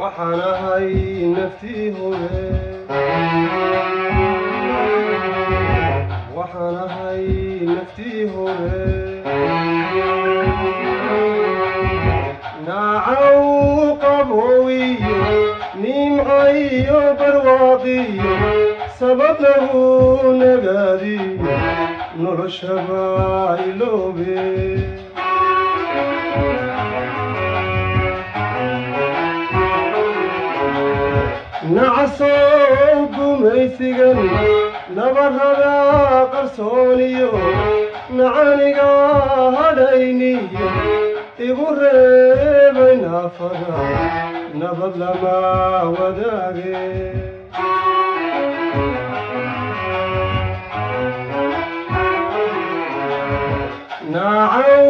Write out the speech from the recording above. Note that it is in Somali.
waxaanahay naftii hore waxaanahay naftii hore naacaw qaboowiyo nimcayo barwaaqiyo sabab lagu nagaadiyo noloshaba iloobe nacasoo gumaysigan nabarrada qarsooniyo macaniga hadhayniyo igu reebay naafada nabad lama wadaage naacaw